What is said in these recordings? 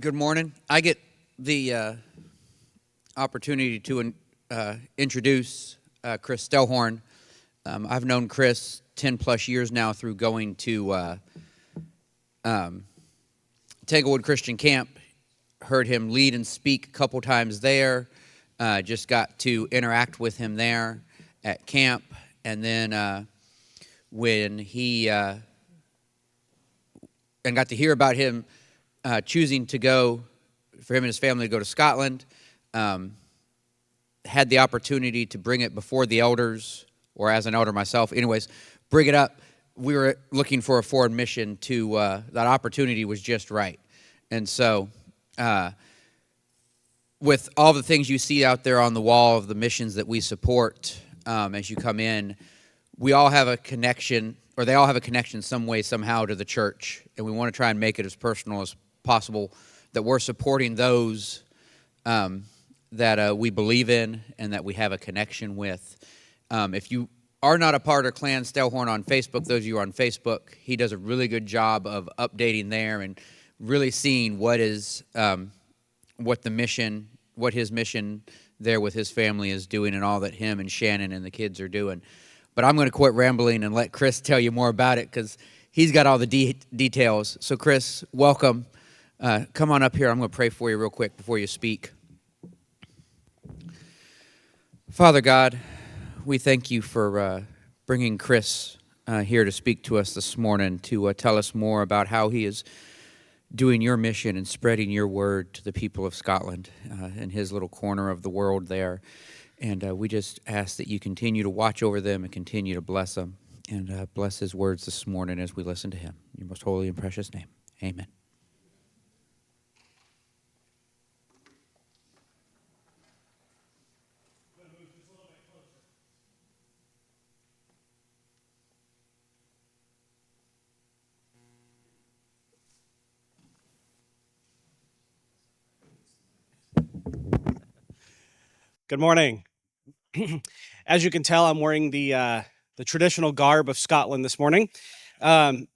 Good morning. I get the opportunity to introduce Chris Stellhorn. I've known Chris 10 plus years now through going to Tanglewood Christian Camp. Heard him lead and speak a couple times there. Just got to interact with him there at camp. And then when he and got to hear about him choosing to go, for him and his family to go to Scotland, had the opportunity to bring it before the elders, or as an elder myself, anyways, bring it up. We were looking for a foreign mission to, that opportunity was just right. And so, with all the things you see out there on the wall of the missions that we support, as you come in, we all have a connection, or they all have a connection some way, somehow to the church. And we want to try and make it as personal as possible, that we're supporting those that we believe in and that we have a connection with. If you are not a part of Clan Stellhorn on Facebook, those of you who are on Facebook, he does a really good job of updating there and really seeing what is what his mission there with his family is doing, and all that him and Shannon and the kids are doing. But I'm going to quit rambling and let Chris tell you more about it, because he's got all the details. So Chris, welcome. Come on up here. I'm going to pray for you real quick before you speak. Father God, we thank you for bringing Chris here to speak to us this morning, to tell us more about how he is doing your mission and spreading your word to the people of Scotland in his little corner of the world there. And we just ask that you continue to watch over them and continue to bless them, and bless his words this morning as we listen to him. In your most holy and precious name, amen. Good morning. As you can tell, I'm wearing the traditional garb of Scotland this morning. Actually,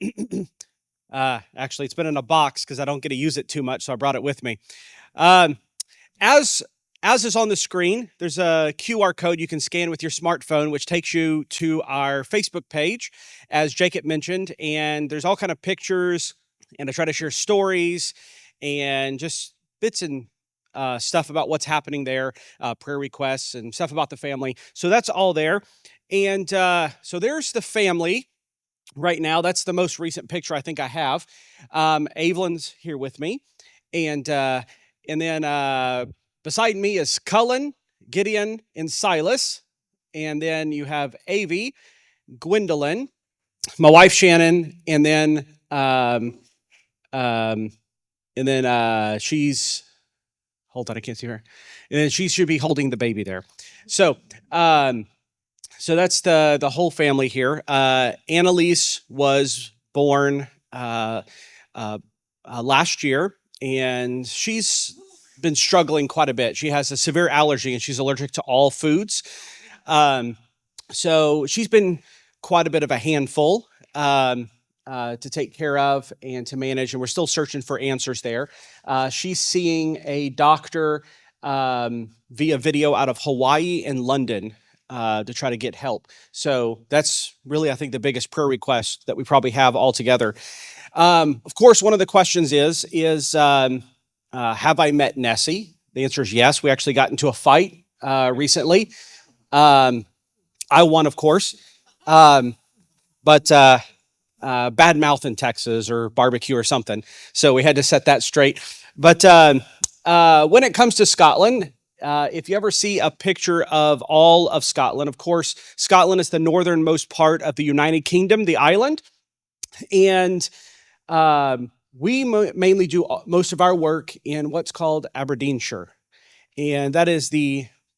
it's been in a box because I don't get to use it too much, so I brought it with me. As is on the screen, there's a QR code you can scan with your smartphone, which takes you to our Facebook page, as Jacob mentioned. And there's all kind of pictures, and I try to share stories and just bits and stuff about what's happening there, prayer requests and stuff about the family. So that's all there. And so there's the family right now. That's the most recent picture I think I have. Evelyn's here with me. And then beside me is Cullen, Gideon, and Silas. And then you have Avi, Gwendolyn, my wife Shannon, and then she's, hold on, I can't see her. And then she should be holding the baby there. So that's the whole family here. Annalise was born last year, and she's been struggling quite a bit. She has a severe allergy, and she's allergic to all foods. So she's been quite a bit of a handful to take care of and to manage, and we're still searching for answers there. She's seeing a doctor via video out of Hawaii and London to try to get help. So that's really, I think, the biggest prayer request that we probably have all together. Of course, one of the questions is have I met Nessie? The answer is yes. We actually got into a fight recently. I won, of course. But bad mouth in Texas or barbecue or something. So we had to set that straight. But when it comes to Scotland, if you ever see a picture of all of Scotland, of course, Scotland is the northernmost part of the United Kingdom, the island. And we mainly do most of our work in what's called Aberdeenshire. And that is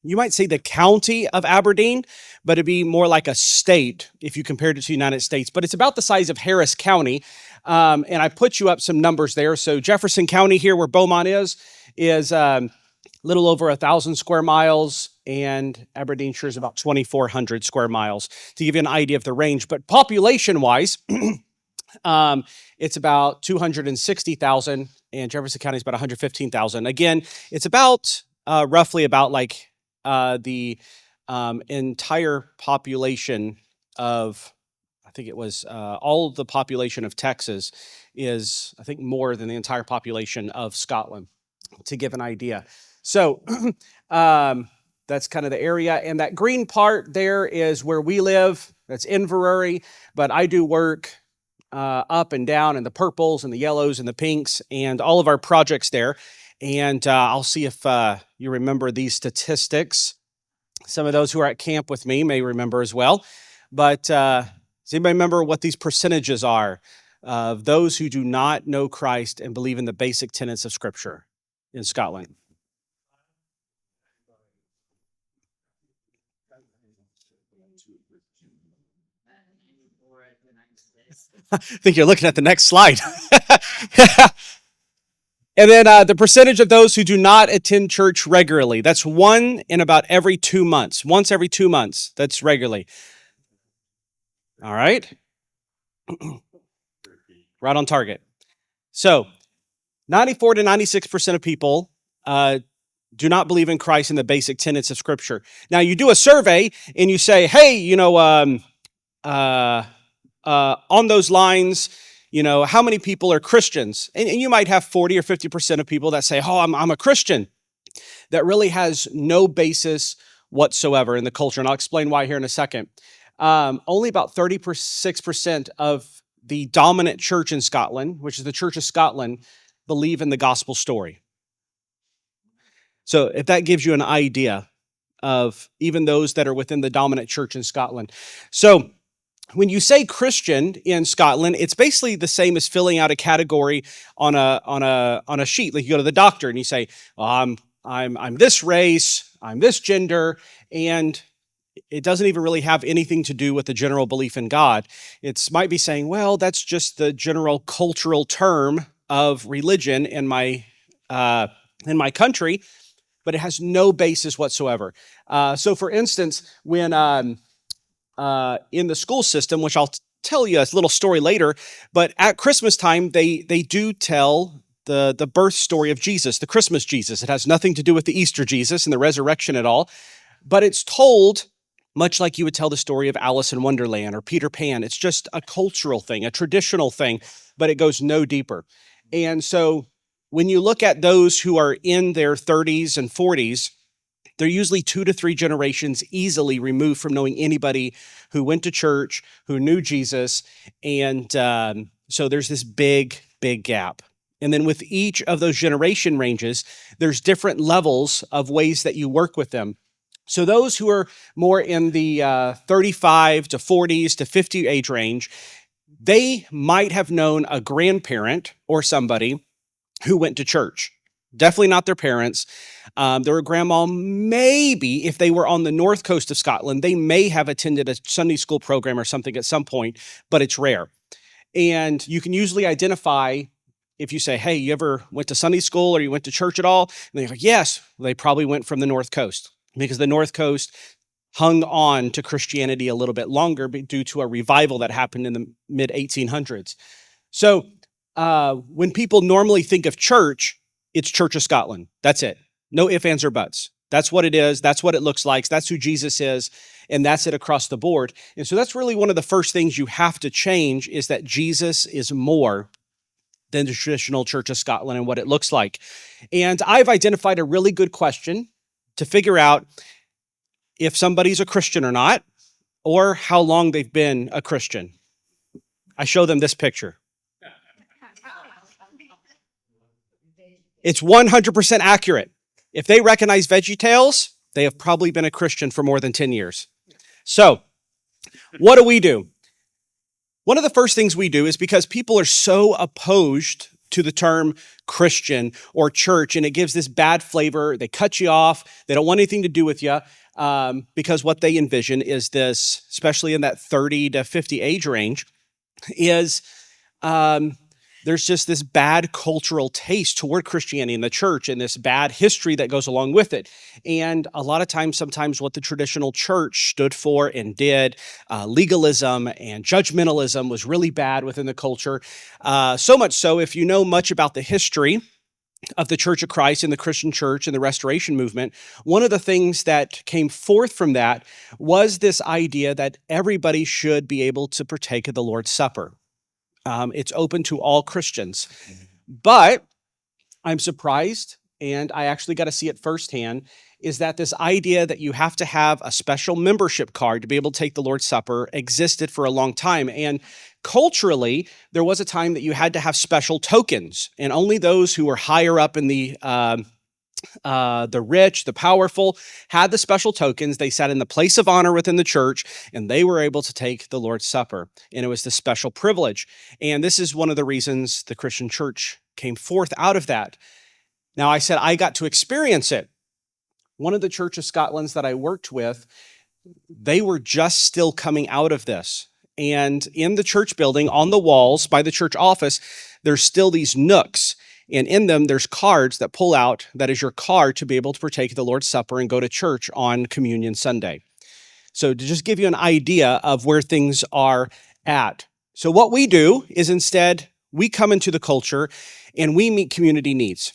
you might say the county of Aberdeen, but it'd be more like a state if you compared it to the United States. But it's about the size of Harris County. And I put you up some numbers there. So Jefferson County here, where Beaumont is a little over 1,000 square miles, and Aberdeenshire is about 2,400 square miles, to give you an idea of the range. But population-wise, It's about 260,000, and Jefferson County is about 115,000. Again, it's about roughly about like the entire population of, I think it was all of the population of Texas is, I think, more than the entire population of Scotland, to give an idea. So that's kind of the area. And that green part there is where we live. That's Inverary. But I do work up and down in the purples and the yellows and the pinks and all of our projects there. And I'll see if you remember these statistics. Some of those who are at camp with me may remember as well. But does anybody remember what these percentages are of those who do not know Christ and believe in the basic tenets of Scripture in Scotland? I think you're looking at the next slide. And then the percentage of those who do not attend church regularly. That's one in about every 2 months. Once every 2 months. That's regularly. All right. Right on target. So 94 to 96% of people do not believe in Christ and the basic tenets of Scripture. Now, you do a survey and you say, hey, on those lines, how many people are Christians? And you might have 40 or 50% of people that say, oh, I'm a Christian. That really has no basis whatsoever in the culture. And I'll explain why here in a second. Only about 36% of the dominant church in Scotland, which is the Church of Scotland, believe in the gospel story. So if that gives you an idea of even those that are within the dominant church in Scotland. So when you say Christian in Scotland, it's basically the same as filling out a category on a sheet. Like you go to the doctor and you say, oh, I'm this race, I'm this gender, and it doesn't even really have anything to do with the general belief in God. It might be saying, well, that's just the general cultural term of religion in my country, but it has no basis whatsoever. So, for instance, when in the school system, which I'll tell you a little story later, but at Christmas time, they do tell the birth story of Jesus, the Christmas Jesus. It has nothing to do with the Easter Jesus and the resurrection at all, but it's told much like you would tell the story of Alice in Wonderland or Peter Pan. It's just a cultural thing, a traditional thing, but it goes no deeper. And so when you look at those who are in their 30s and 40s, they're usually 2 to 3 generations easily removed from knowing anybody who went to church, who knew Jesus. And so there's this big, big gap. And then with each of those generation ranges, there's different levels of ways that you work with them. So those who are more in the 35 to 40s to 50 age range, they might have known a grandparent or somebody who went to church. Definitely not their parents. Their grandma, maybe, if they were on the north coast of Scotland, they may have attended a Sunday school program or something at some point, but it's rare. And you can usually identify if you say, hey, you ever went to Sunday school or you went to church at all? And they're like, yes, they probably went from the north coast because the north coast hung on to Christianity a little bit longer due to a revival that happened in the mid 1800s. So when people normally think of church, it's Church of Scotland. That's it. No ifs, ands, or buts. That's what it is. That's what it looks like. That's who Jesus is. And that's it across the board. And so that's really one of the first things you have to change is that Jesus is more than the traditional Church of Scotland and what it looks like. And I've identified a really good question to figure out if somebody's a Christian or not, or how long they've been a Christian. I show them this picture. It's 100% accurate. If they recognize VeggieTales, they have probably been a Christian for more than 10 years. So, what do? One of the first things we do is because people are so opposed to the term Christian or church, and it gives this bad flavor. They cut you off. They don't want anything to do with you because what they envision is this, especially in that 30 to 50 age range, is there's just this bad cultural taste toward Christianity and the church and this bad history that goes along with it. And a lot of times, sometimes what the traditional church stood for and did, legalism and judgmentalism was really bad within the culture. So much so, if you know much about the history of the Church of Christ and the Christian church and the Restoration movement, one of the things that came forth from that was this idea that everybody should be able to partake of the Lord's Supper. It's open to all Christians. But I'm surprised, and I actually got to see it firsthand, is that this idea that you have to have a special membership card to be able to take the Lord's Supper existed for a long time. And culturally, there was a time that you had to have special tokens, and only those who were higher up in the rich, the powerful, had the special tokens. They sat in the place of honor within the church, and they were able to take the Lord's Supper. And it was the special privilege. And this is one of the reasons the Christian church came forth out of that. Now, I said I got to experience it. One of the Church of Scotland's that I worked with, they were just still coming out of this. And in the church building, on the walls by the church office, there's still these nooks. And in them, there's cards that pull out. That is your card to be able to partake of the Lord's Supper and go to church on Communion Sunday. So to just give you an idea of where things are at. So what we do is instead, we come into the culture and we meet community needs.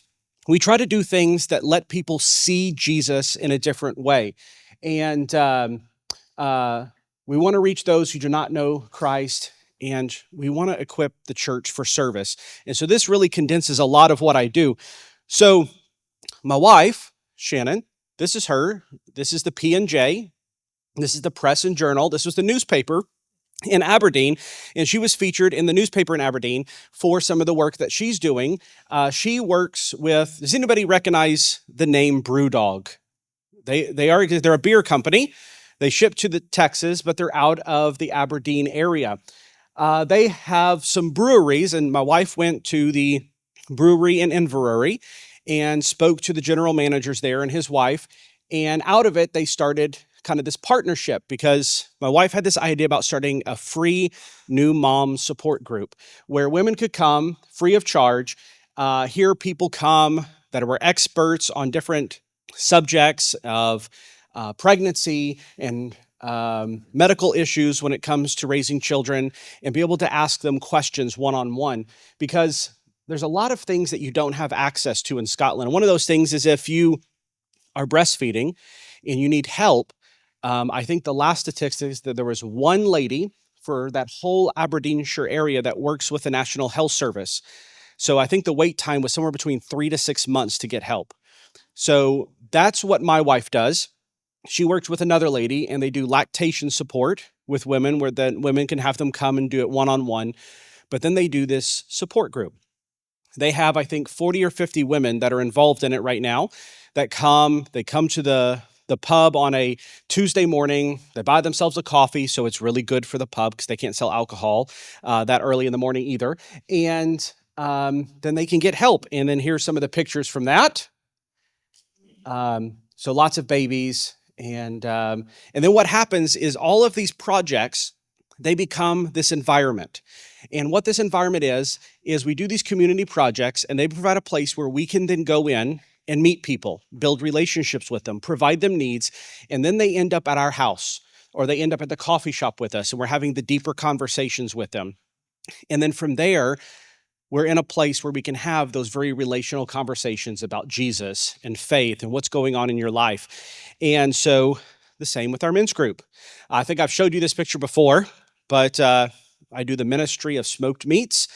We try to do things that let people see Jesus in a different way. And we want to reach those who do not know Christ, and we want to equip the church for service. And so this really condenses a lot of what I do. So my wife, Shannon, this is her. This is the P&J. This is the Press and Journal. This was the newspaper in Aberdeen, and she was featured in the newspaper in Aberdeen for some of the work that she's doing. She works with, does anybody recognize the name Brewdog? They're a beer company. They ship to Texas, but they're out of the Aberdeen area. They have some breweries, and my wife went to the brewery in Inverary and spoke to the general managers there and his wife. And out of it, they started kind of this partnership because my wife had this idea about starting a free new mom support group where women could come free of charge, hear people come that were experts on different subjects of pregnancy and medical issues when it comes to raising children, and be able to ask them questions one-on-one, because there's a lot of things that you don't have access to in Scotland. One of those things is if you are breastfeeding and you need help. I think the last statistic is that there was one lady for that whole Aberdeenshire area that works with the National Health Service. So I think the wait time was somewhere between 3 to 6 months to get help. So that's what my wife does. She works with another lady, and they do lactation support with women, where then women can have them come and do it one-on-one. But then they do this support group. They have, I think, 40 or 50 women that are involved in it right now that come. They come to the pub on a Tuesday morning. They buy themselves a coffee, so it's really good for the pub because they can't sell alcohol that early in the morning either. And then they can get help. And then here's some of the pictures from that. So lots of babies. And then what happens is all of these projects, they become this environment. And what this environment is we do these community projects, and they provide a place where we can then go in and meet people, build relationships with them, provide them needs, and then they end up at our house, or they end up at the coffee shop with us, and we're having the deeper conversations with them. And then from there, we're in a place where we can have those very relational conversations about Jesus and faith and what's going on in your life. And so the same with our men's group. I think I've showed you this picture before, but I do the ministry of smoked meats.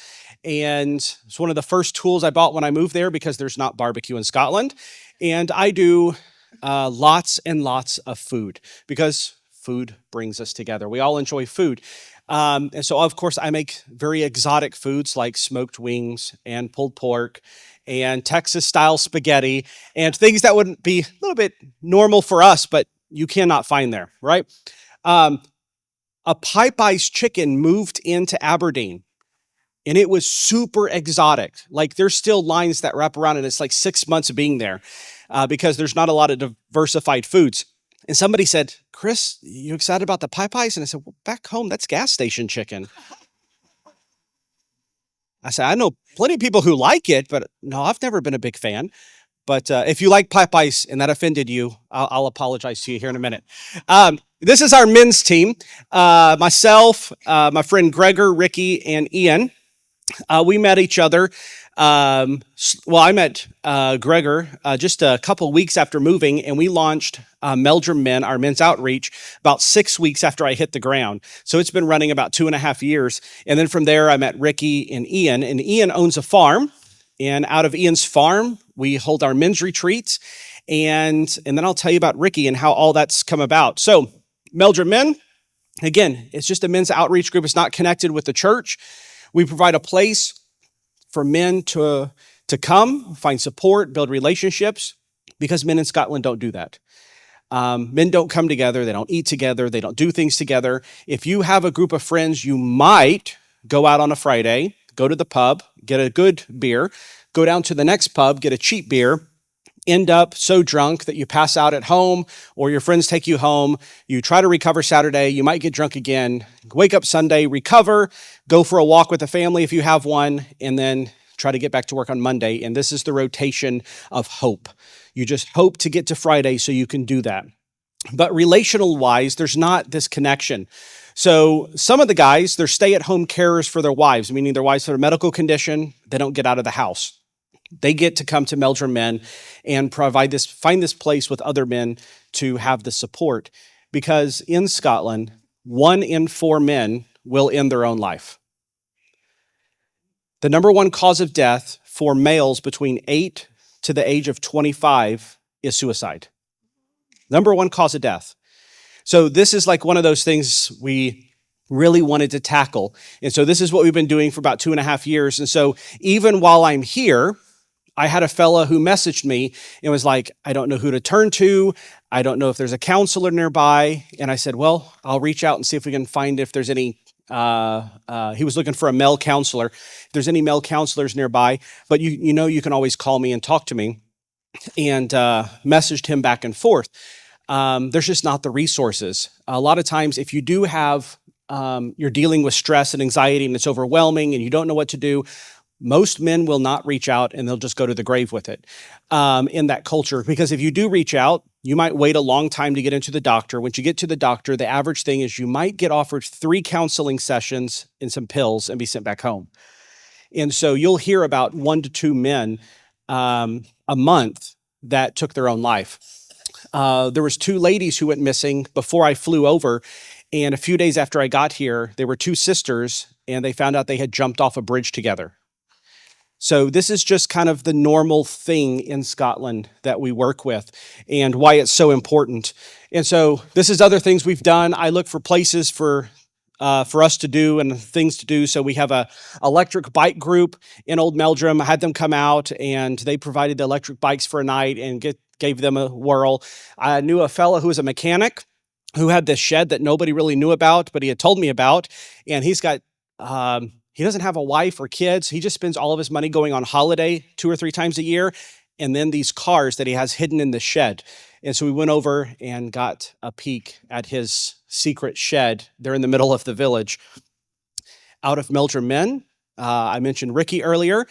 And it's one of the first tools I bought when I moved there because there's not barbecue in Scotland. And I do lots and lots of food because food brings us together. We all enjoy food. And so, of course, I make very exotic foods like smoked wings and pulled pork and Texas-style spaghetti and things that wouldn't be a little bit normal for us, but you cannot find there, right? A Popeye's chicken moved into Aberdeen, and it was super exotic. Like, there's still lines that wrap around, and it's like 6 months of being there because there's not a lot of diversified foods. And somebody said, Chris, you excited about the Popeyes? And I said, well, back home, that's gas station chicken. I said, I know plenty of people who like it, but no, I've never been a big fan. But if you like Popeyes and that offended you, I'll apologize to you here in a minute. This is our men's team. Myself, my friend Gregor, Ricky, and Ian. We met each other. I met Gregor just a couple weeks after moving, and we launched Meldrum Men, our men's outreach, about 6 weeks after I hit the ground. So it's been running about 2.5 years. And then from there, I met Ricky and Ian owns a farm. And out of Ian's farm, we hold our men's retreats. And then I'll tell you about Ricky and how all that's come about. So Meldrum Men, again, it's just a men's outreach group. It's not connected with the church. We provide a place for men to come, find support, build relationships, because men in Scotland don't do that. Men don't come together. They don't eat together. They don't do things together. If you have a group of friends, you might go out on a Friday, go to the pub, get a good beer, go down to the next pub, get a cheap beer, end up so drunk that you pass out at home or your friends take you home. You try to recover Saturday. You might get drunk again. Wake up Sunday, recover, go for a walk with the family if you have one, and then try to get back to work on Monday. And this is the rotation of hope. You just hope to get to Friday so you can do that. But relational wise, there's not this connection. So some of the guys, they're stay-at-home carers for their wives, meaning their wives have a medical condition. They don't get out of the house. They get to come to Meldrum Men and find this place with other men to have the support. Because in Scotland, 1 in 4 men will end their own life. The number one cause of death for males between 8 to the age of 25 is suicide. Number one cause of death. So this is like one of those things we really wanted to tackle. And so this is what we've been doing for about 2.5 years. And so even while I'm here, I had a fella who messaged me and was like, I don't know who to turn to. I don't know if there's a counselor nearby. And I said, well, I'll reach out and see if we can find if there's any, he was looking for a male counselor. If there's any male counselors nearby, but you can always call me and talk to me, and messaged him back and forth. There's just not the resources. A lot of times if you do have, you're dealing with stress and anxiety and it's overwhelming and you don't know what to do, most men will not reach out and they'll just go to the grave with it in that culture. Because if you do reach out, you might wait a long time to get into the doctor. Once you get to the doctor, the average thing is you might get offered 3 counseling sessions and some pills and be sent back home. And so you'll hear about 1 to 2 men a month that took their own life. There was 2 ladies who went missing before I flew over. And a few days after I got here, there were 2 sisters and they found out they had jumped off a bridge together. So this is just kind of the normal thing in Scotland that we work with and why it's so important. And so this is other things we've done. I look for places for us to do and things to do. So we have a electric bike group in Old Meldrum. I had them come out and they provided the electric bikes for a night and gave them a whirl. I knew a fellow who was a mechanic who had this shed that nobody really knew about, but he had told me about. And he's got, he doesn't have a wife or kids. He just spends all of his money going on holiday 2 or 3 times a year. And then these cars that he has hidden in the shed. And so we went over and got a peek at his secret shed. They're in the middle of the village. Out of Meldrum Men, I mentioned Ricky earlier.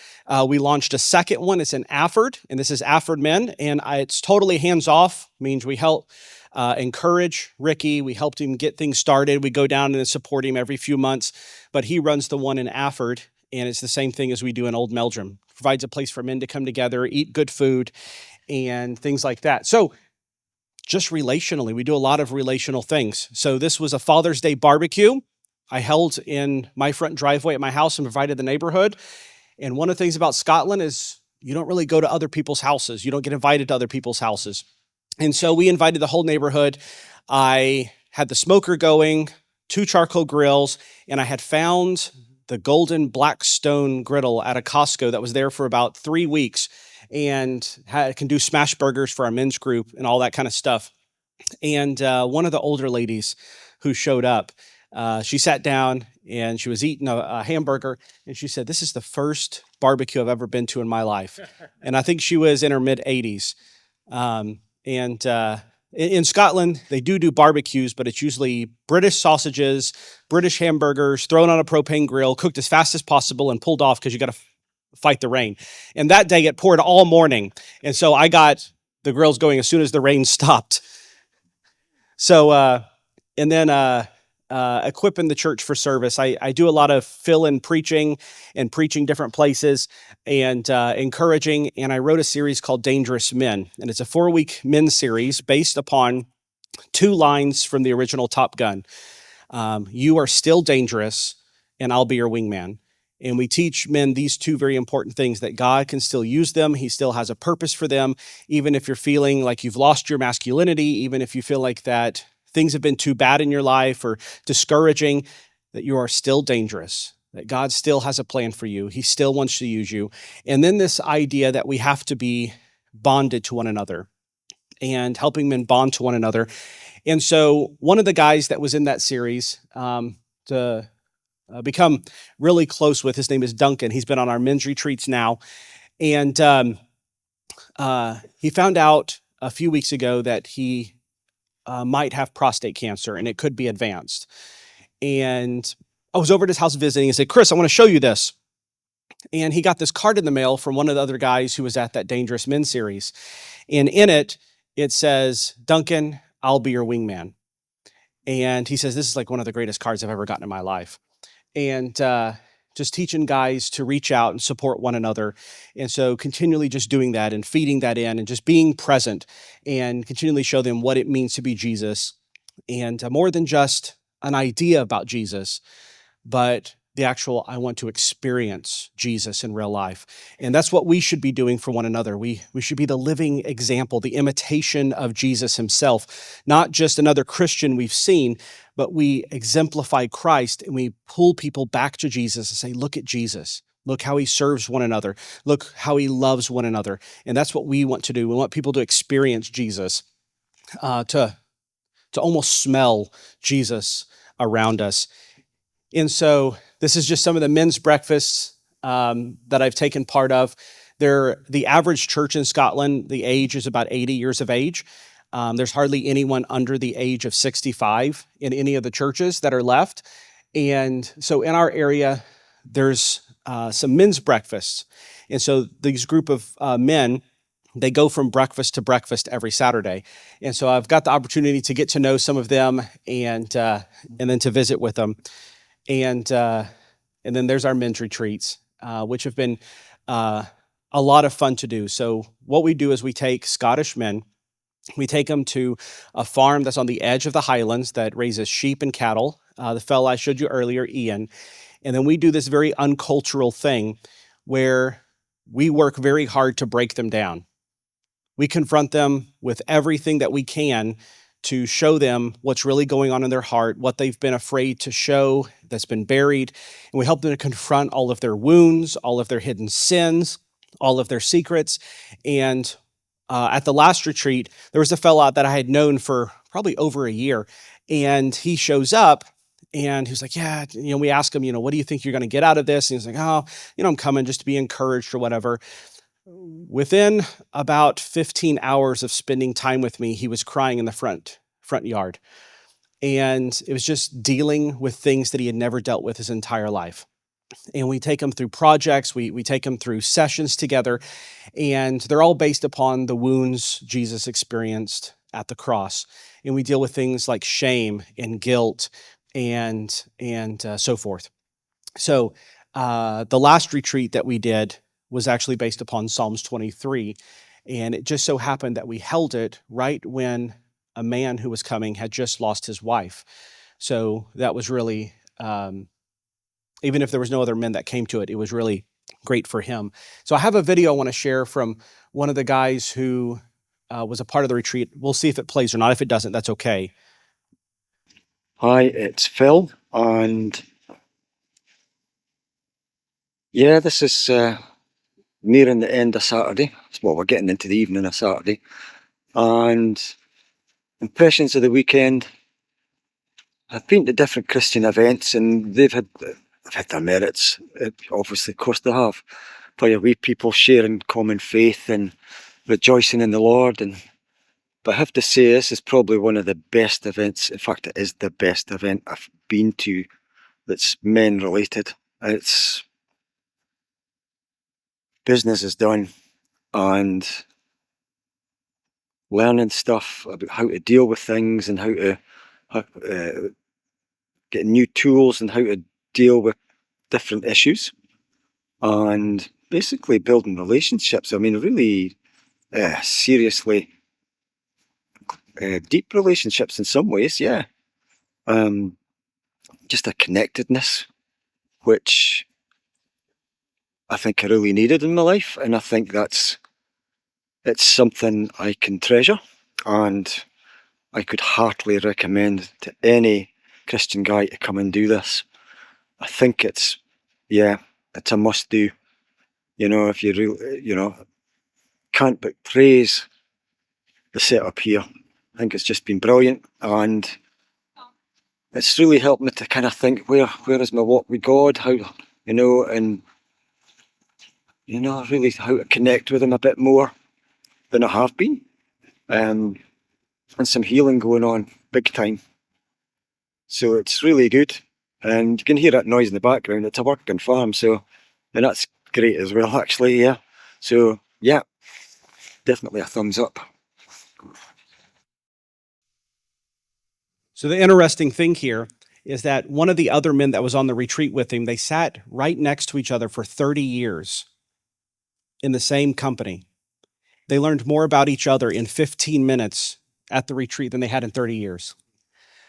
We launched a second one. It's in Afford, and this is Afford Men. And it's totally hands-off, means we help encourage Ricky. We helped him get things started. We go down and support him every few months. But he runs the one in Afford, and it's the same thing as we do in Old Meldrum. Provides a place for men to come together, eat good food, and things like that. So just relationally, we do a lot of relational things. So this was a Father's Day barbecue I held in my front driveway at my house and provided the neighborhood. And one of the things about Scotland is you don't really go to other people's houses. You don't get invited to other people's houses. And so we invited the whole neighborhood. I had the smoker going, 2 charcoal grills, and I had found the golden black stone griddle at a Costco that was there for about 3 weeks and can do smash burgers for our men's group and all that kind of stuff. And one of the older ladies who showed up, she sat down and she was eating a hamburger, and she said, this is the first barbecue I've ever been to in my life. And I think she was in her mid-80s. in Scotland, they do barbecues, but it's usually British sausages, British hamburgers, thrown on a propane grill, cooked as fast as possible, and pulled off because you got to fight the rain. And that day, it poured all morning, and so I got the grills going as soon as the rain stopped. So, and then equipping the church for service. I do a lot of fill-in preaching and preaching different places and encouraging. And I wrote a series called Dangerous Men. And it's a 4-week men's series based upon 2 lines from the original Top Gun. You are still dangerous, and I'll be your wingman. And we teach men these 2 very important things, that God can still use them. He still has a purpose for them. Even if you're feeling like you've lost your masculinity, even if you feel like that things have been too bad in your life or discouraging, that you are still dangerous, that God still has a plan for you. He still wants to use you. And then this idea that we have to be bonded to one another and helping men bond to one another. And so one of the guys that was in that series to become really close with, his name is Duncan. He's been on our men's retreats now. And he found out a few weeks ago that he might have prostate cancer and it could be advanced. And I was over at his house visiting and said, Chris, I want to show you this. And he got this card in the mail from one of the other guys who was at that Dangerous Men series. And in it, it says, Duncan, I'll be your wingman. And he says, this is like one of the greatest cards I've ever gotten in my life. And just teaching guys to reach out and support one another. And so continually just doing that and feeding that in and just being present and continually show them what it means to be Jesus. And more than just an idea about Jesus, but the actual, I want to experience Jesus in real life. And that's what we should be doing for one another. We should be the living example, the imitation of Jesus himself, not just another Christian we've seen, but we exemplify Christ and we pull people back to Jesus and say, look at Jesus. Look how he serves one another. Look how he loves one another. And that's what we want to do. We want people to experience Jesus, to almost smell Jesus around us. And so this is just some of the men's breakfasts that I've taken part of. The average church in Scotland, the age is about 80 years of age. There's hardly anyone under the age of 65 in any of the churches that are left. And so in our area, there's some men's breakfasts. And so these group of men, they go from breakfast to breakfast every Saturday. And so I've got the opportunity to get to know some of them and then to visit with them. And then there's our men's retreats, which have been a lot of fun to do. So what we do is we take Scottish men, we take them to a farm that's on the edge of the Highlands that raises sheep and cattle. The fella I showed you earlier, Ian. And then we do this very uncultural thing where we work very hard to break them down. We confront them with everything that we can to show them what's really going on in their heart, what they've been afraid to show that's been buried. And we help them to confront all of their wounds, all of their hidden sins, all of their secrets. And at the last retreat, there was a fella that I had known for probably over a year. And he shows up and he was like, yeah, we ask him, what do you think you're going to get out of this? And he's like, oh, I'm coming just to be encouraged or whatever. Within about 15 hours of spending time with me, he was crying in the front yard. And it was just dealing with things that he had never dealt with his entire life. And we take him through projects, we take him through sessions together, and they're all based upon the wounds Jesus experienced at the cross. And we deal with things like shame and guilt and so forth. So the last retreat that we did was actually based upon Psalms 23. And it just so happened that we held it right when a man who was coming had just lost his wife. So that was really, even if there was no other men that came to it, it was really great for him. So I have a video I want to share from one of the guys who was a part of the retreat. We'll see if it plays or not. If it doesn't, that's okay. Hi, it's Phil, and yeah, this is nearing the end of Saturday. Well, we're getting into the evening of Saturday, and impressions of the weekend. I've been to different Christian events, and they've had their merits. Obviously, of course, they have. For your wee people sharing common faith and rejoicing in the Lord, and But I have to say, this is probably one of the best events. In fact, it is the best event I've been to that's men related. It's business is done and learning stuff about how to deal with things and how to get new tools and how to deal with different issues and basically building relationships. I mean, really seriously deep relationships in some ways, yeah. Just a connectedness, which I think I really needed in my life, and I think it's something I can treasure, and I could heartily recommend to any Christian guy to come and do this. I think it's a must do. You know, if you really, can't but praise the setup here. I think it's just been brilliant, and it's really helped me to kind of think where is my walk with God, how and really how to connect with Him a bit more than I have been, and some healing going on big time. So it's really good, and you can hear that noise in the background. It's a working farm, and that's great as well, actually. Yeah. So yeah, definitely a thumbs up. So the interesting thing here is that one of the other men that was on the retreat with him, they sat right next to each other for 30 years in the same company. They learned more about each other in 15 minutes at the retreat than they had in 30 years.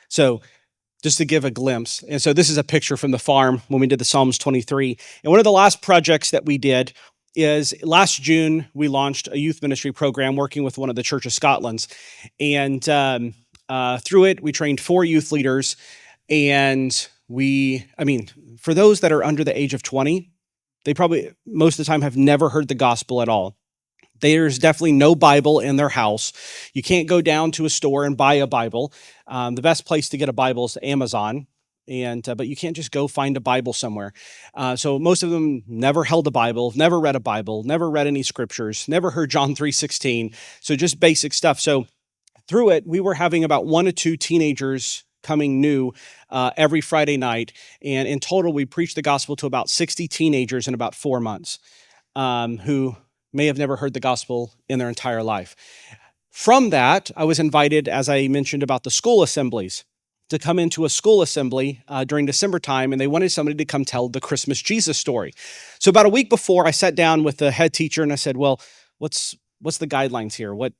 So just to give a glimpse. And so this is a picture from the farm when we did the Psalms 23. And one of the last projects that we did is last June, we launched a youth ministry program working with one of the Church of Scotland's. And through it, we trained 4 youth leaders. And for those that are under the age of 20, they probably most of the time have never heard the gospel at all. There's definitely no Bible in their house. You can't go down to a store and buy a Bible. The best place to get a Bible is Amazon, but you can't just go find a Bible somewhere. So most of them never held a Bible, never read a Bible, never read any scriptures, never heard John 3:16. So just basic stuff. So through it, we were having about 1 to 2 teenagers coming new every Friday night. And in total, we preached the gospel to about 60 teenagers in about 4 months who may have never heard the gospel in their entire life. From that, I was invited, as I mentioned about the school assemblies, to come into a school assembly during December time, and they wanted somebody to come tell the Christmas Jesus story. So about a week before, I sat down with the head teacher and I said, well, what's the guidelines here? What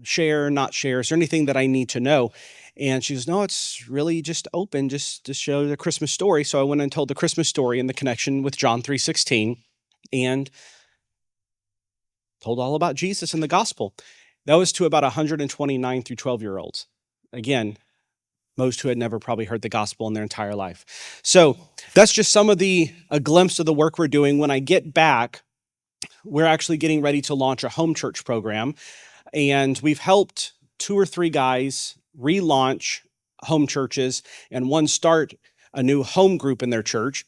share, not share? Is there anything that I need to know? And she goes, no, it's really just open, just to show the Christmas story. So I went and told the Christmas story and the connection with John 3:16 and told all about Jesus and the gospel. That was to about 129 through 12-year-olds. Again, most who had never probably heard the gospel in their entire life. So that's just a glimpse of the work we're doing. When I get back, we're actually getting ready to launch a home church program. And we've helped 2 or 3 guys relaunch home churches and one start a new home group in their church.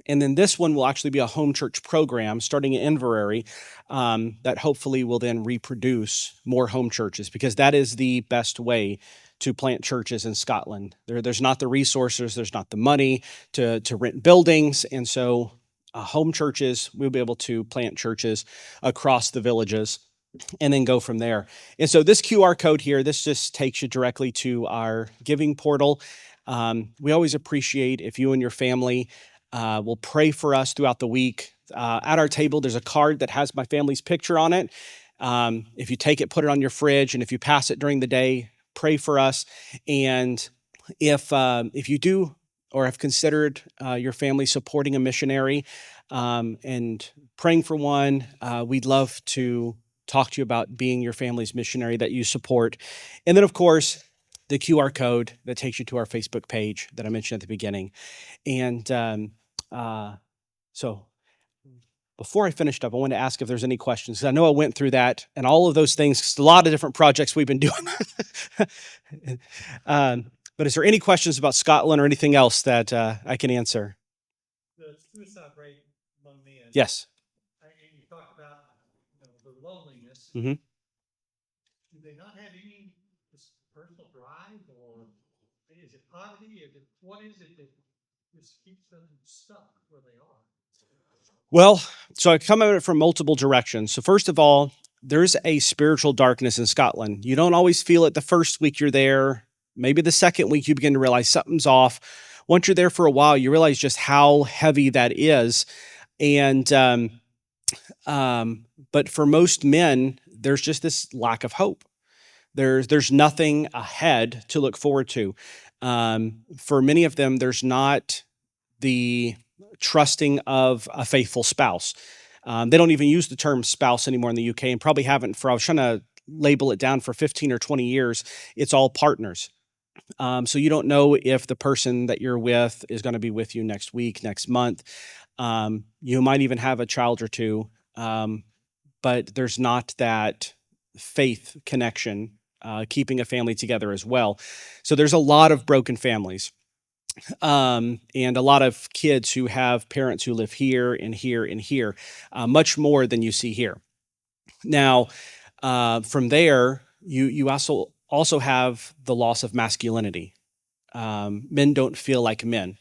And then this one will actually be a home church program starting in Inverary that hopefully will then reproduce more home churches, because that is the best way to plant churches in Scotland. There's not the resources, there's not the money to rent buildings. And so home churches, we'll be able to plant churches across the villages and then go from there. And so this QR code here, this just takes you directly to our giving portal. We always appreciate if you and your family will pray for us throughout the week. At our table, there's a card that has my family's picture on it. If you take it, put it on your fridge, and if you pass it during the day, pray for us. And if you do or have considered your family supporting a missionary and praying for one, we'd love to talk to you about being your family's missionary that you support. And then, of course, the QR code that takes you to our Facebook page that I mentioned at the beginning. And so before I finished up, I wanted to ask if there's any questions. I know I went through that and all of those things, a lot of different projects we've been doing. But is there any questions about Scotland or anything else that I can answer? The suicide rate among men. Yes. And you talked about the loneliness. Mm-hmm. they not have any personal drive, or is it poverty? What is it that just keeps them stuck where they are? Well, so I come at it from multiple directions. So first of all, there's a spiritual darkness in Scotland. You don't always feel it the first week you're there. Maybe the second week you begin to realize something's off. Once you're there for a while, you realize just how heavy that is. And but for most men, there's just this lack of hope. There's nothing ahead to look forward to. For many of them, there's not the trusting of a faithful spouse. They don't even use the term spouse anymore in the UK, and probably haven't for, I was trying to label it down for 15 or 20 years. It's all partners. So you don't know if the person that you're with is going to be with you next week, next month. You might even have a child or two, but there's not that faith connection keeping a family together as well. So there's a lot of broken families. And a lot of kids who have parents who live here and here and here, much more than you see here. Now, from there, you also have the loss of masculinity. Men don't feel like men.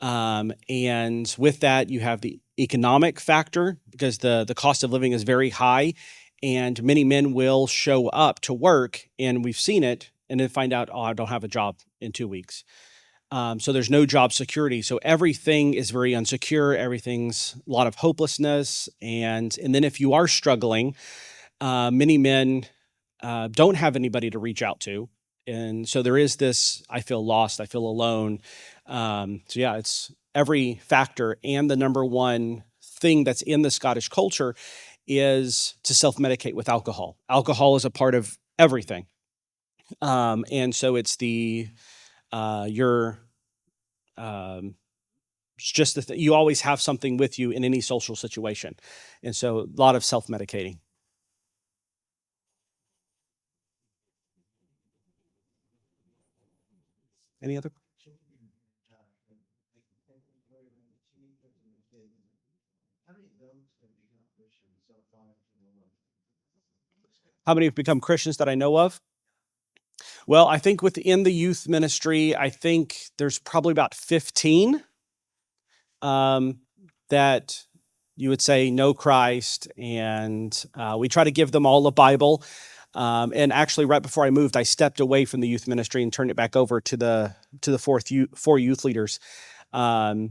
And with that, you have the economic factor, because the cost of living is very high, and many men will show up to work, and we've seen it, and then find out, oh, I don't have a job in 2 weeks. So there's no job security. So everything is very unsecure. Everything's a lot of hopelessness. And then if you are struggling, many men don't have anybody to reach out to. And so there is this, I feel lost, I feel alone. So yeah, it's every factor. And the number one thing that's in the Scottish culture is to self-medicate with alcohol. Alcohol is a part of everything. And so it's it's just you always have something with you in any social situation. And so a lot of self-medicating. Any other? How many have become Christians that I know of? Well, I think within the youth ministry, I think there's probably about 15 that you would say know Christ, and we try to give them all a Bible. And actually, right before I moved, I stepped away from the youth ministry and turned it back over to the four youth leaders. The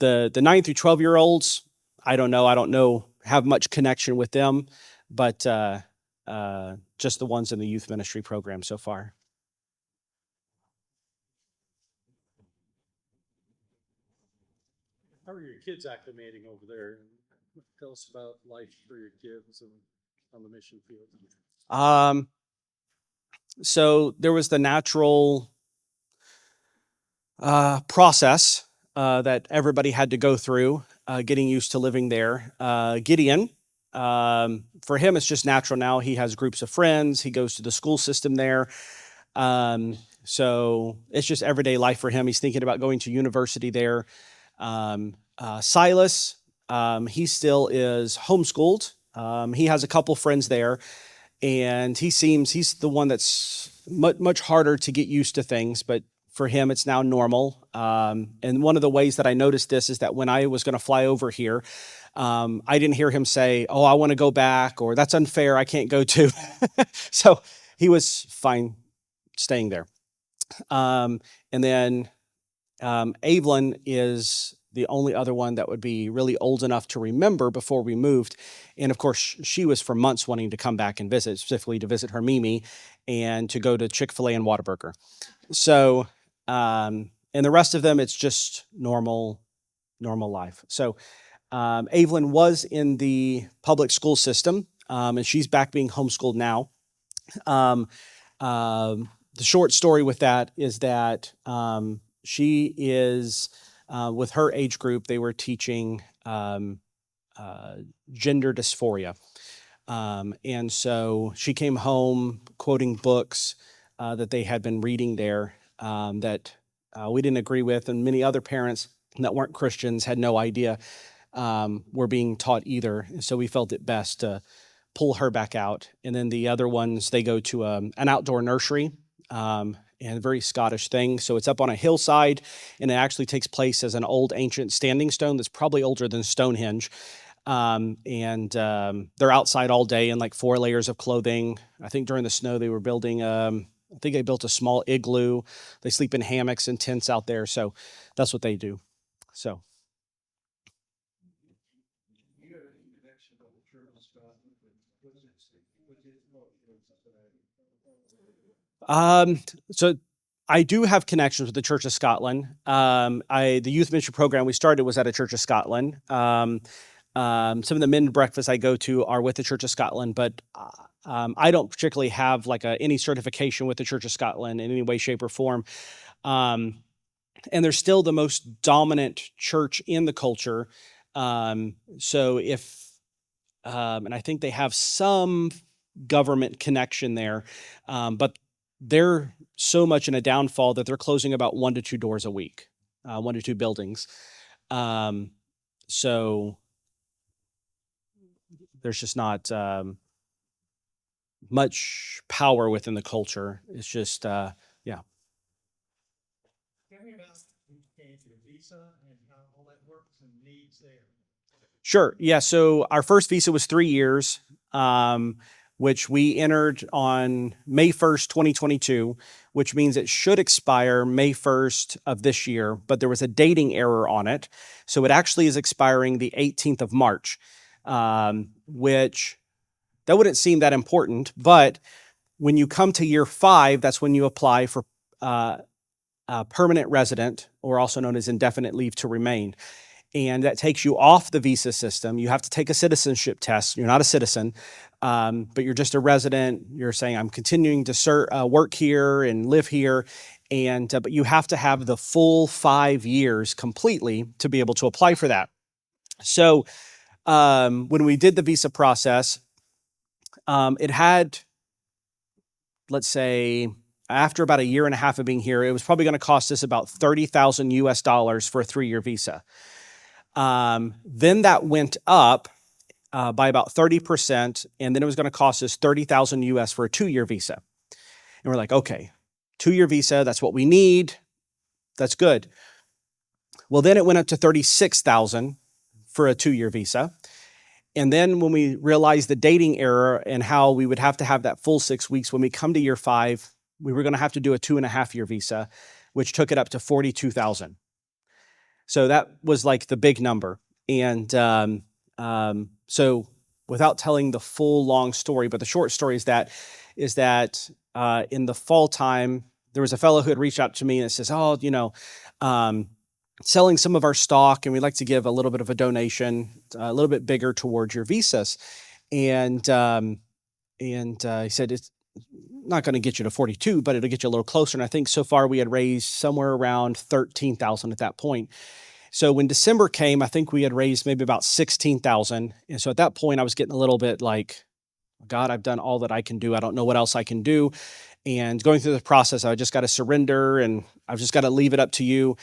9 through 12-year-olds, I don't know, have much connection with them, but just the ones in the youth ministry program so far. How are your kids acclimating over there? Tell us about life for your kids and on the mission field. So there was the natural process that everybody had to go through, getting used to living there. Gideon, for him, it's just natural now. He has groups of friends. He goes to the school system there. So it's just everyday life for him. He's thinking about going to university there. Silas, he still is homeschooled. He has a couple friends there, and he's the one that's much harder to get used to things, but for him, it's now normal. And one of the ways that I noticed this is that when I was going to fly over here, I didn't hear him say, "Oh, I want to go back," or "That's unfair, I can't go to." So he was fine staying there. And then Evelyn is the only other one that would be really old enough to remember before we moved. And of course, she was for months wanting to come back and visit, specifically to visit her Mimi and to go to Chick-fil-A and Whataburger. So, and the rest of them, it's just normal life. So Evelyn was in the public school system, and she's back being homeschooled now. The short story with that is that she is, with her age group, they were teaching gender dysphoria. And so she came home quoting books that they had been reading there that we didn't agree with, and many other parents that weren't Christians had no idea were being taught either. And so we felt it best to pull her back out. And then the other ones, they go to an outdoor nursery, and a very Scottish thing. So it's up on a hillside, and it actually takes place as an old ancient standing stone that's probably older than Stonehenge. They're outside all day in like 4 layers of clothing. I think during the snow they were building, I think they built a small igloo. They sleep in hammocks and tents out there. So that's what they do. So. So I do have connections with the Church of Scotland. The youth ministry program we started was at a Church of Scotland. Some of the men breakfasts I go to are with the Church of Scotland, but I don't particularly have like any certification with the Church of Scotland in any way, shape, or form. And they're still the most dominant church in the culture. And I think they have some government connection there, but they're so much in a downfall that they're closing about 1 to 2 doors a week, 1 to 2 buildings. So there's just not much power within the culture. It's just, yeah. Tell me about your visa and how all that works and needs there. Sure. Yeah. So our first visa was 3 years, which we entered on May 1st, 2022, which means it should expire May 1st of this year, but there was a dating error on it. So it actually is expiring the 18th of March, which that wouldn't seem that important, but when you come to year 5, that's when you apply for permanent resident, or also known as indefinite leave to remain. And that takes you off the visa system. You have to take a citizenship test. You're not a citizen, but you're just a resident. You're saying, I'm continuing to work here and live here. But you have to have the full 5 years completely to be able to apply for that. So when we did the visa process, it had, let's say, after about 1.5 years of being here, it was probably going to cost us about $30,000 US for a 3-year visa. Then that went up by about 30%, and then it was going to cost us $30,000 US for a 2-year visa. And we're like, okay, 2-year visa, that's what we need. That's good. Well, then it went up to $36,000 for a 2-year visa. And then when we realized the dating error and how we would have to have that full 6 weeks, when we come to year 5, we were going to have to do a 2.5-year visa, which took it up to $42,000. So that was like the big number. And so without telling the full long story, but the short story is that in the fall time, there was a fellow who had reached out to me and says, selling some of our stock, and we'd like to give a little bit of a donation, a little bit bigger towards your visas. And he said, it's not going to get you to 42, but it'll get you a little closer. And I think so far we had raised somewhere around 13,000 at that point. So when December came, I think we had raised maybe about 16,000. And so at that point I was getting a little bit like, God, I've done all that I can do. I don't know what else I can do. And going through the process, I just got to surrender, and I've just got to leave it up to you.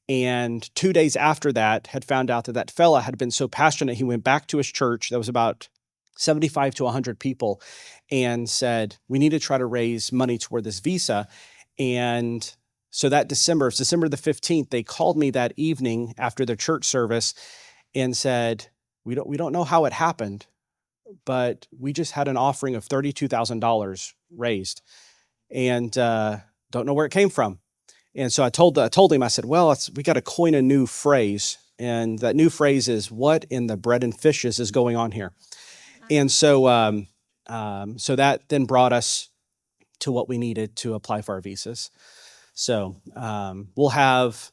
And 2 days after that, had found out that fella had been so passionate, he went back to his church. That was about 75 to 100 people, and said, we need to try to raise money toward this visa. And so that December the 15th, they called me that evening after the church service and said, we don't know how it happened, but we just had an offering of $32,000 raised, and don't know where it came from. And so I told him, I said, well, we got to coin a new phrase. And that new phrase is, what in the bread and fishes is going on here? And so so that then brought us to what we needed to apply for our visas. So we'll have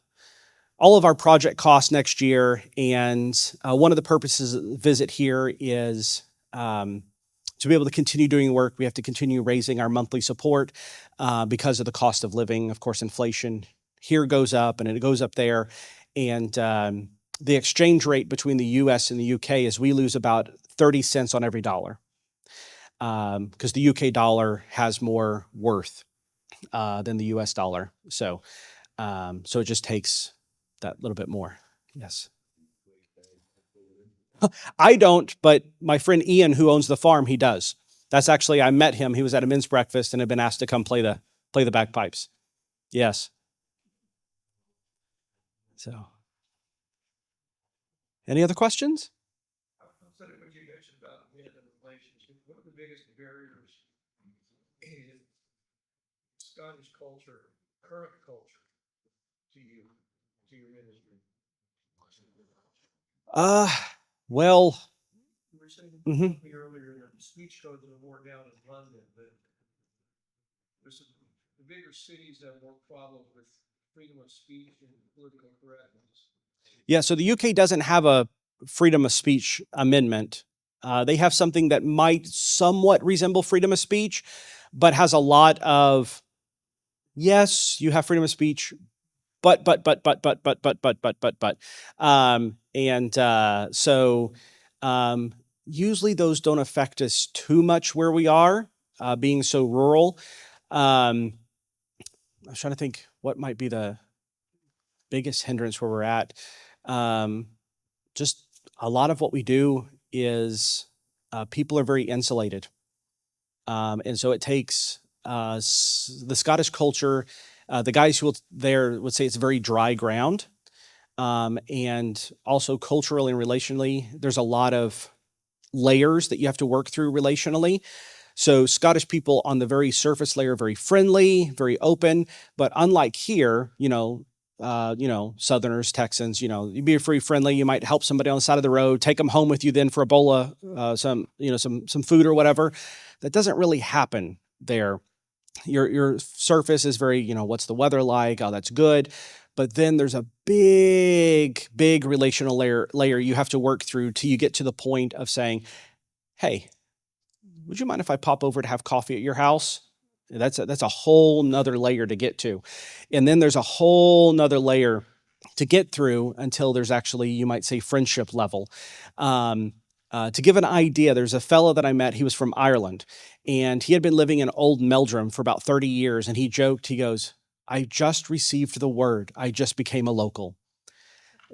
all of our project costs next year. And one of the purposes of the visit here is to be able to continue doing work. We have to continue raising our monthly support because of the cost of living. Of course, inflation here goes up and it goes up there. And the exchange rate between the US and the UK is we lose about 30 cents on every dollar because the UK dollar has more worth than the US dollar. So it just takes that little bit more. Yes. I don't, but my friend Ian, who owns the farm, he does. That's actually, I met him. He was at a men's breakfast and had been asked to come play the bagpipes. Yes. So, any other questions? Outside of what you mentioned about men and relationship, what are the biggest barriers in Scottish culture, current culture, to you, to your ministry? Well, You were saying to mhm. me earlier that the speech codes are more down in London, but there's the bigger cities have more problems with freedom of speech and political correctness. Yeah, so the UK doesn't have a freedom of speech amendment. They have something that might somewhat resemble freedom of speech, but has a lot of, yes, you have freedom of speech, but. So usually those don't affect us too much where we are, being so rural. I was trying to think what might be the biggest hindrance where we're at. Just a lot of what we do is people are very insulated. And so it takes the Scottish culture, the guys who there would say it's very dry ground. And also culturally and relationally, there's a lot of layers that you have to work through relationally. So Scottish people on the very surface layer, very friendly, very open, but unlike here, Southerners, Texans, you'd be very friendly. You might help somebody on the side of the road, take them home with you then for a bowl of some food or whatever. That doesn't really happen there. Your surface is very, what's the weather like? Oh, that's good. But then there's a big relational layer you have to work through till you get to the point of saying, hey, would you mind if I pop over to have coffee at your house? That's a whole nother layer to get to. And then there's a whole nother layer to get through until there's actually, you might say, friendship level. To give an idea, there's a fellow that I met, he was from Ireland, and he had been living in Old Meldrum for about 30 years, and he joked, he goes, I just received the word, I just became a local.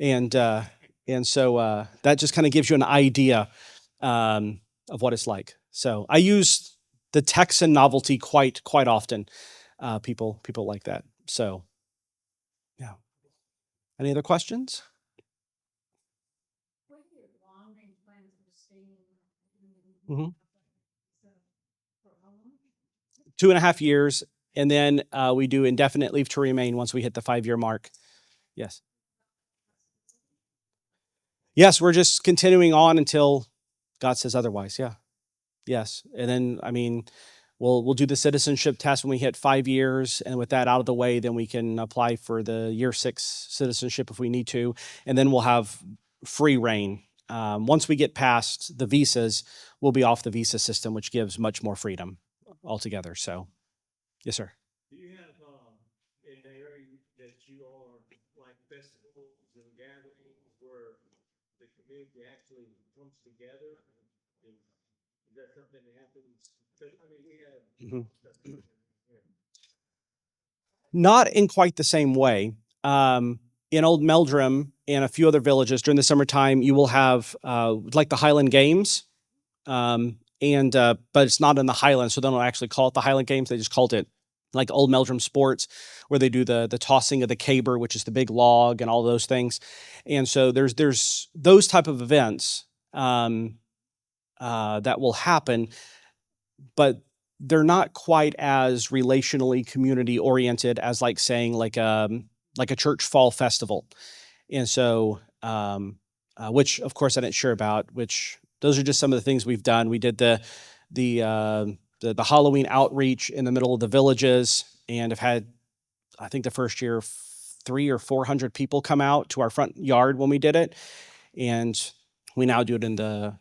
And so that just kind of gives you an idea of what it's like. So I use the Texan novelty quite often. People like that. So yeah. Any other questions? What are your long-range plans for staying Mhm. for how long? 2.5 years, and then we do indefinite leave to remain once we hit the 5-year mark. Yes. Yes, we're just continuing on until God says otherwise. Yeah. Yes. And then, we'll do the citizenship test when we hit 5 years, and with that out of the way, then we can apply for the year 6 citizenship if we need to, and then we'll have free reign. Once we get past the visas, we'll be off the visa system, which gives much more freedom altogether. So, yes, sir. Do you have, in the area that you are, like festivals and gatherings where the community actually comes together? Is that something that happens? 'Cause, we have Mhm. stuff here. Not in quite the same way. In Old Meldrum and a few other villages during the summertime, you will have like the Highland Games, but it's not in the Highlands, so they don't actually call it the Highland Games. They just called it like Old Meldrum Sports, where they do the tossing of the caber, which is the big log, and all those things. And so there's those type of events that will happen, but they're not quite as relationally community oriented as like saying like a church fall festival. And so which of course I didn't share about, which those are just some of the things we've done. We did the Halloween outreach in the middle of the villages, and have had, I think the first year 300 or 400 people come out to our front yard when we did it. And we now do it in the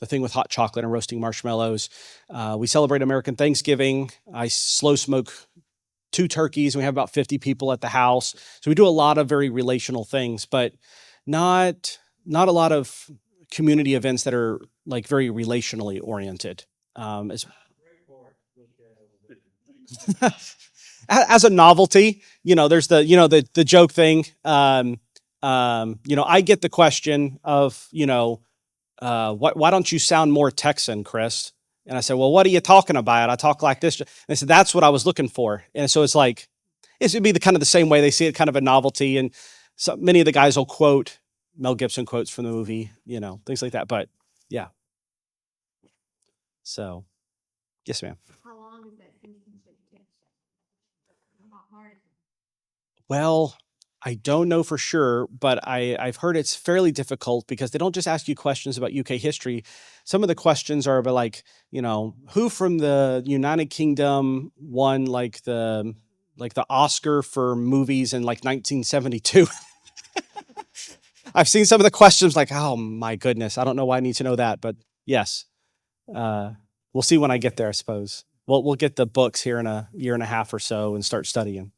thing with hot chocolate and roasting marshmallows. We celebrate American Thanksgiving. I slow smoke 2 turkeys. We have about 50 people at the house. So we do a lot of very relational things, but not a lot of community events that are like very relationally oriented. As a novelty, there's the joke thing. I get the question of, why don't you sound more Texan, Chris? And I said, well, what are you talking about? I talk like this. And they said, that's what I was looking for. And so it's like, it would be the kind of the same way they see it, kind of a novelty. And so many of the guys will quote Mel Gibson quotes from the movie, things like that. But yeah. So, yes, ma'am. How long is that internship take? How hard is it? Well, I don't know for sure, but I've heard it's fairly difficult because they don't just ask you questions about UK history. Some of the questions are about like, who from the United Kingdom won like the Oscar for movies in like 1972. I've seen some of the questions like, oh my goodness, I don't know why I need to know that, but yes, we'll see when I get there, I suppose. We'll get the books here in a year and a half or so and start studying.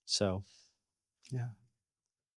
So, yeah.